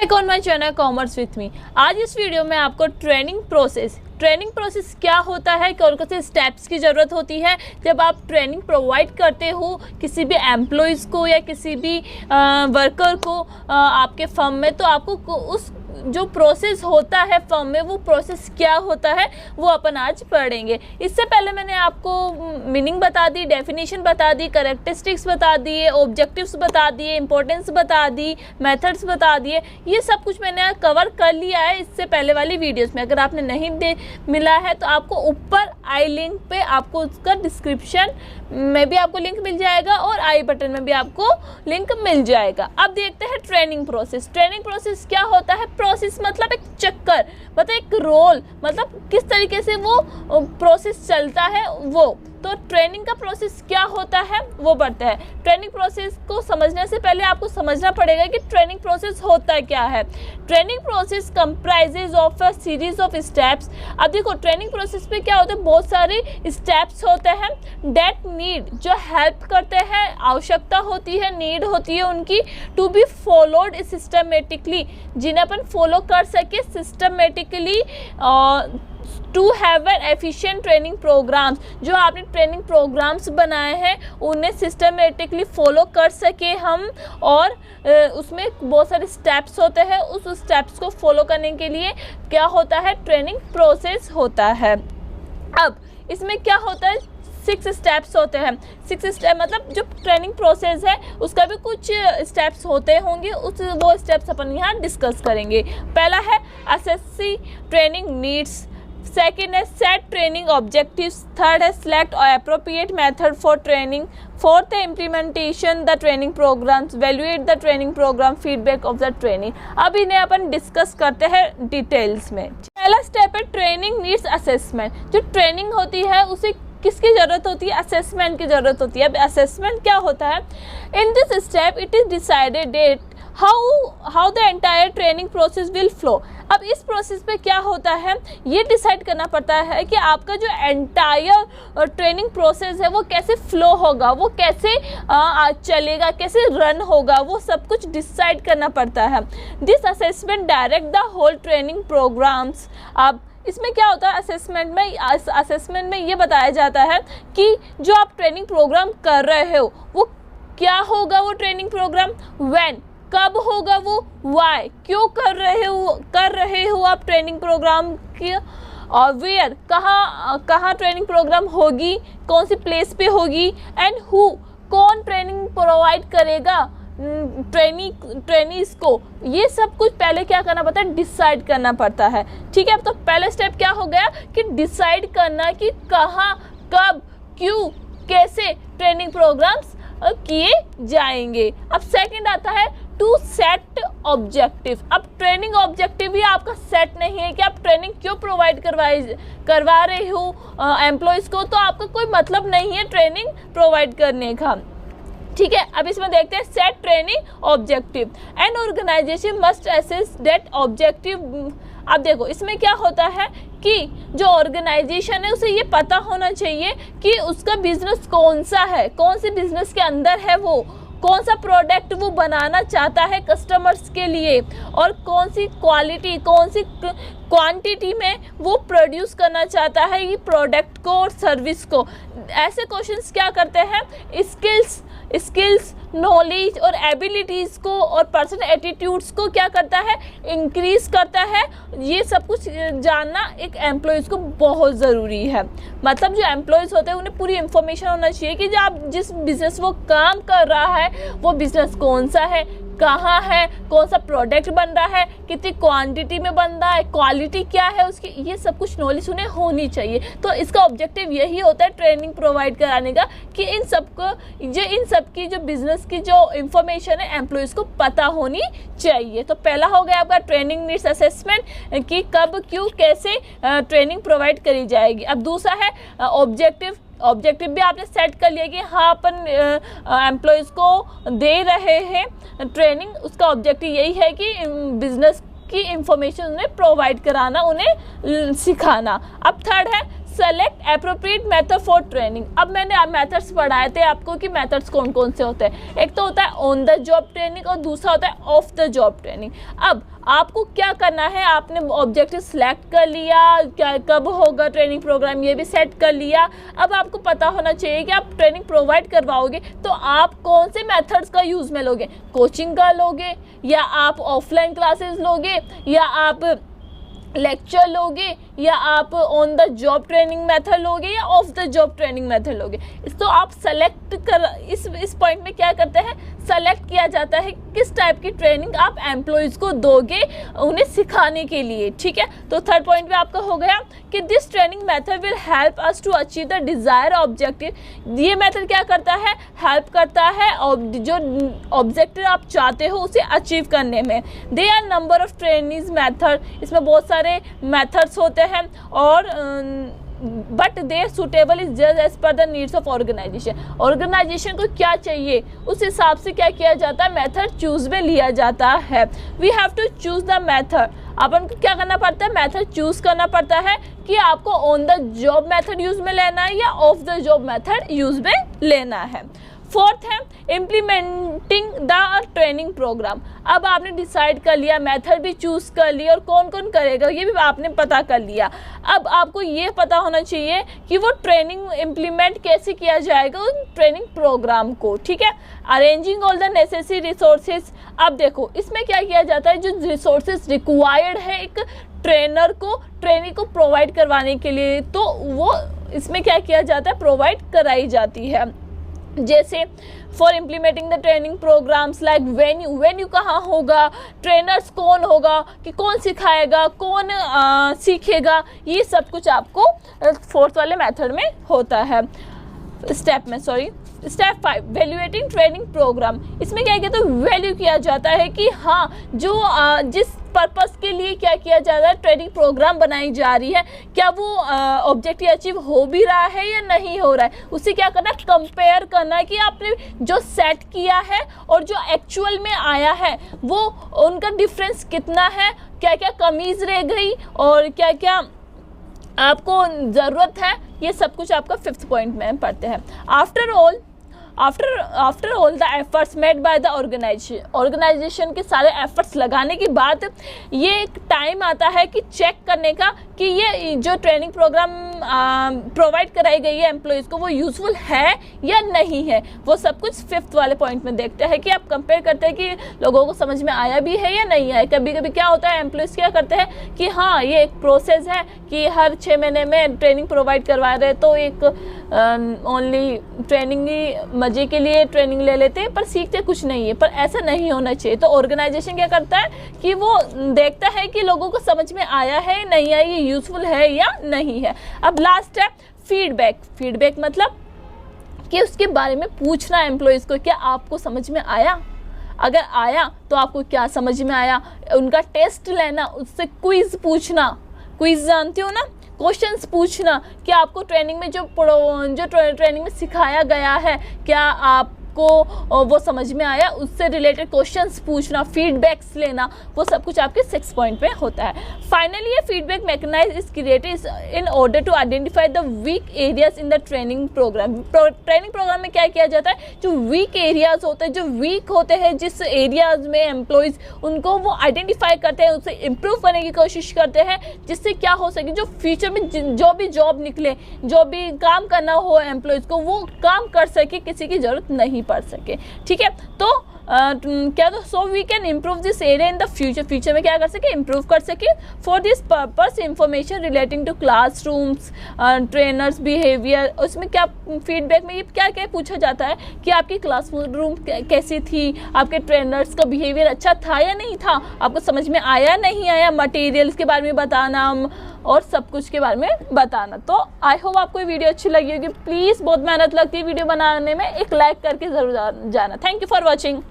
Back on my channel commerce with me. आज इस video में आपको ट्रेनिंग प्रोसेस क्या होता है, कौन कौन से स्टेप्स की ज़रूरत होती है जब आप ट्रेनिंग प्रोवाइड करते हो किसी भी एम्प्लॉयज़ को या किसी भी वर्कर को आपके फर्म में, तो आपको उस जो प्रोसेस होता है फर्म में वो प्रोसेस क्या होता है वो अपन आज पढ़ेंगे। इससे पहले मैंने आपको मीनिंग बता दी, डेफिनेशन बता दी, कैरेक्टरिस्टिक्स बता दिए, ऑब्जेक्टिव्स बता दिए, इंपॉर्टेंस बता दी, मेथड्स बता दिए। ये सब कुछ मैंने कवर कर लिया है इससे पहले वाली वीडियोस में। अगर आपने नहीं मिला है तो आपको ऊपर आई लिंक पे आपको उसका डिस्क्रिप्शन में भी आपको लिंक मिल जाएगा और आई बटन में भी आपको लिंक मिल जाएगा। अब देखते हैं ट्रेनिंग प्रोसेस। ट्रेनिंग प्रोसेस क्या होता है? प्रोसेस मतलब एक चक्कर, मतलब एक रोल, मतलब किस तरीके से वो प्रोसेस चलता है वो। तो ट्रेनिंग का प्रोसेस क्या होता है वो बढ़ता है। ट्रेनिंग प्रोसेस को समझने से पहले आपको समझना पड़ेगा कि ट्रेनिंग प्रोसेस होता क्या है। Training process comprises of a series of steps. अब देखो ट्रेनिंग प्रोसेस पे क्या होता है, बहुत सारे स्टेप्स होते हैं डेट नीड, जो हेल्प करते हैं, आवश्यकता होती है, नीड होती है उनकी, टू बी फॉलोड सिस्टमेटिकली, जिन्हें अपन फॉलो कर सके systematically, to have an efficient training programs. जो आपने ट्रेनिंग प्रोग्राम्स बनाए हैं उन्हें सिस्टमेटिकली फॉलो कर सके हम, और उसमें बहुत सारे स्टेप्स होते हैं, उस स्टेप्स को फॉलो करने के लिए क्या होता है, ट्रेनिंग प्रोसेस होता है। अब इसमें क्या होता है, 6 स्टेप्स होते हैं। 6 स्टेप मतलब जो ट्रेनिंग प्रोसेस है उसका भी कुछ स्टेप्स होते होंगे, वो स्टेप्स अपन यहाँ डिस्कस करेंगे। पहला है असेसी ट्रेनिंग नीड्स, सेकेंड है सेट ट्रेनिंग ऑब्जेक्टिव्स, थर्ड है select appropriate method for training, fourth है implementation the training programmes, evaluate the training programme, feedback of the training. अब इन्हें अपन डिस्कस करते हैं डिटेल्स में। पहला स्टेप है ट्रेनिंग नीड्स असेसमेंट। जो ट्रेनिंग होती है उसे किसकी ज़रूरत होती है, असेसमेंट की ज़रूरत होती है। अब असेसमेंट क्या होता है, in this step it is decided that how the entire training process will flow. अब इस प्रोसेस पे क्या होता है, ये डिसाइड करना पड़ता है कि आपका जो एंटायर ट्रेनिंग प्रोसेस है वो कैसे फ्लो होगा, वो कैसे चलेगा, कैसे रन होगा, वो सब कुछ डिसाइड करना पड़ता है। This assessment direct the whole training programs. अब इसमें क्या होता है, असेसमेंट में ये बताया जाता है कि जो आप ट्रेनिंग प्रोग्राम कर रहे हो वो क्या होगा, वो ट्रेनिंग प्रोग्राम व्हेन, कब होगा वो, वाई, क्यों कर रहे हो आप ट्रेनिंग प्रोग्राम की, और वेयर, कहाँ ट्रेनिंग प्रोग्राम होगी, कौन सी प्लेस पे होगी, एंड हु, कौन ट्रेनिंग प्रोवाइड करेगा ट्रेनीज को। ये सब कुछ पहले क्या करना पड़ता है, डिसाइड करना पड़ता है। ठीक है, तो पहला स्टेप क्या हो गया कि डिसाइड करना कि कहाँ, कब, क्यों, कैसे ट्रेनिंग प्रोग्राम्स किए जाएंगे। अब सेकंड आता है टू सेट ऑब्जेक्टिव। अब ट्रेनिंग ऑब्जेक्टिव ही आपका सेट नहीं है कि आप ट्रेनिंग क्यों प्रोवाइड करवा रहे हो एम्प्लॉयज़ को, तो आपका कोई मतलब नहीं है ट्रेनिंग प्रोवाइड करने का। ठीक है, अब इसमें देखते हैं set training objective. An organization must assess that objective. अब देखो इसमें क्या होता है कि जो ऑर्गेनाइजेशन है उसे ये पता होना चाहिए कि उसका बिजनेस कौन सा है, कौन से बिजनेस के अंदर है वो, कौन सा प्रोडक्ट वो बनाना चाहता है कस्टमर्स के लिए, और कौन सी क्वालिटी, कौन सी क्वांटिटी में वो प्रोड्यूस करना चाहता है ये प्रोडक्ट को और सर्विस को। ऐसे क्वेश्चंस क्या करते हैं, स्किल्स, नॉलेज और एबिलिटीज़ को और पर्सनल एटीट्यूड्स को क्या करता है, इंक्रीज करता है। ये सब कुछ जानना एक एम्प्लॉयज़ को बहुत ज़रूरी है। मतलब जो एम्प्लॉयज़ होते हैं उन्हें पूरी इंफॉर्मेशन होना चाहिए कि जो आप जिस बिज़नेस वो काम कर रहा है वो बिज़नेस कौन सा है, कहाँ है, कौन सा प्रोडक्ट बन रहा है, कितनी क्वांटिटी में बन रहा है, क्वालिटी क्या है उसकी, ये सब कुछ नॉलेज उन्हें होनी चाहिए। तो इसका ऑब्जेक्टिव यही होता है ट्रेनिंग प्रोवाइड कराने का कि इन सब की जो बिजनेस की जो इंफॉर्मेशन है एम्प्लॉयज़ को पता होनी चाहिए। तो पहला हो गया आपका ट्रेनिंग नीड्स असेसमेंट कि कब, क्यों, कैसे ट्रेनिंग प्रोवाइड करी जाएगी। अब दूसरा है ऑब्जेक्टिव भी आपने सेट कर लिया कि हाँ अपन एम्प्लॉयज़ को दे रहे हैं ट्रेनिंग, उसका ऑब्जेक्टिव यही है कि बिजनेस की इंफॉर्मेशन उन्हें प्रोवाइड कराना, उन्हें सिखाना। अब थर्ड है select appropriate method for training. अब मैंने मेथड्स पढ़ाए थे आपको कि मेथड्स कौन कौन से होते हैं। एक तो होता है ऑन द जॉब ट्रेनिंग और दूसरा होता है ऑफ द जॉब ट्रेनिंग। अब आपको क्या करना है, आपने ऑब्जेक्टिव सिलेक्ट कर लिया, क्या कब होगा ट्रेनिंग प्रोग्राम ये भी सेट कर लिया। अब आपको पता होना चाहिए कि आप ट्रेनिंग प्रोवाइड करवाओगे तो आप कौन से मेथड्स का यूज़ में लोगे, कोचिंग का लोगे या आप ऑफलाइन क्लासेस लोगे या आप लेक्चर लोगे या आप on the job training method लोगे या of the job training method लोगे। तो आप सेलेक्ट कर इस पॉइंट में क्या करते हैं, सेलेक्ट किया जाता है किस टाइप की ट्रेनिंग आप एम्प्लॉयज़ को दोगे उन्हें सिखाने के लिए। ठीक है, तो थर्ड पॉइंट भी आपका हो गया कि this training method will help us to achieve the desire objective. ये मेथड क्या करता है, हेल्प करता है जो ऑब्जेक्टिव आप चाहते हो उसे अचीव करने में। They are number of training method, इसमें बहुत सारे मेथड्स होते हैं और but they suitable is just as per the needs of organization. Organization को क्या चाहिए उस हिसाब से क्या किया जाता है, मेथड चूज में लिया जाता है। We have to choose the method. अपन को क्या करना पड़ता है, मेथड चूज करना पड़ता है कि आपको on the job method use में लेना है या of the job method use में लेना है। फोर्थ है इम्प्लीमेंटिंग द ट्रेनिंग प्रोग्राम। अब आपने डिसाइड कर लिया, मेथड भी चूज़ कर लिया और कौन कौन करेगा ये भी आपने पता कर लिया। अब आपको ये पता होना चाहिए कि वो ट्रेनिंग इम्प्लीमेंट कैसे किया जाएगा उन ट्रेनिंग प्रोग्राम को। ठीक है, arranging all the necessary resources. अब देखो इसमें क्या किया जाता है, जो रिसोर्सेज रिक्वायर्ड है एक ट्रेनर को ट्रेनिंग को प्रोवाइड करवाने के लिए, तो वो इसमें क्या किया जाता है, प्रोवाइड कराई जाती है। जैसे for implementing the training programs like venue कहाँ होगा, ट्रेनर्स कौन होगा, कि कौन सिखाएगा, कौन सीखेगा, ये सब कुछ आपको फोर्थ वाले मेथड में होता है, स्टेप 5 वैल्यूएटिंग ट्रेनिंग प्रोग्राम। इसमें क्या कहते हैं, वैल्यू किया जाता है कि हाँ जो जिस पर्पस के लिए क्या किया जा रहा है, ट्रेनिंग प्रोग्राम बनाई जा रही है, क्या वो ऑब्जेक्टिव अचीव हो भी रहा है या नहीं हो रहा है। उसे क्या करना है, कंपेयर करना है कि आपने जो सेट किया है और जो एक्चुअल में आया है वो उनका डिफरेंस कितना है, क्या क्या कमीज रह गई और क्या क्या आपको ज़रूरत है। ये सब कुछ आपका फिफ्थ पॉइंट में पढ़ते हैं। After all the efforts made by the organization के सारे एफर्ट्स लगाने के बाद ये एक टाइम आता है कि चेक करने का कि ये जो ट्रेनिंग प्रोग्राम प्रोवाइड कराई गई है एम्प्लॉयज़ को वो यूज़फुल है या नहीं है। वो सब कुछ फिफ्थ वाले पॉइंट में देखते हैं कि आप कंपेयर करते हैं कि लोगों को समझ में आया भी है या नहीं आया। कभी कभी क्या होता है, एम्प्लॉयज़ क्या करते हैं कि हाँ ये एक प्रोसेस है कि हर 6 महीने में ट्रेनिंग प्रोवाइड करवा रहे, तो एक ओनली ट्रेनिंग ही मजे के लिए ट्रेनिंग ले लेते हैं पर सीखते कुछ नहीं है। पर ऐसा नहीं होना चाहिए। तो ऑर्गेनाइजेशन क्या करता है कि वो देखता है कि लोगों को समझ में आया है नहीं आया, ये यूजफुल है या नहीं है। अब लास्ट है फीडबैक मतलब कि उसके बारे में पूछना एम्प्लॉयज़ को, क्या आपको समझ में आया, अगर आया तो आपको क्या समझ में आया, उनका टेस्ट लेना, उससे क्विज पूछना, क्विज जानते हो ना, क्वेश्चंस पूछना कि आपको ट्रेनिंग में जो ट्रेनिंग में सिखाया गया है क्या आपको वो समझ में आया, उससे रिलेटेड क्वेश्चंस पूछना, फीडबैक्स लेना, वो सब कुछ आपके 6 पॉइंट पे होता है। फाइनली ये feedback mechanism is created in order to identify the weak areas in the training program. Training program में क्या किया जाता है, जो वीक एरियाज होते हैं, जो वीक होते हैं जिस एरियाज में एम्प्लॉयज़, उनको वो आइडेंटिफाई करते हैं, उसे इम्प्रूव करने की कोशिश करते हैं, जिससे क्या हो सके जो फ्यूचर में जो भी जॉब निकले, जो भी काम करना हो एम्प्लॉयज़ को, वो काम कर सके, किसी की ज़रूरत नहीं पड़ सके। ठीक है, तो क्या तो so we can improve this area in the future में क्या कर सके, इम्प्रूव कर सके। For this purpose information relating to classrooms, trainers behaviour, उसमें क्या फीडबैक में ये क्या क्या पूछा जाता है कि आपकी क्लासरूम कैसी थी, आपके ट्रेनर्स का बिहेवियर अच्छा था या नहीं था, आपको समझ में आया नहीं आया, मटेरियल्स के बारे में बताना और सब कुछ के बारे में बताना। तो आई होप आपको ये वीडियो अच्छी लगी होगी। प्लीज़, बहुत मेहनत लगती है वीडियो बनाने में, एक लाइक करके ज़रूर जाना। Thank you for watching.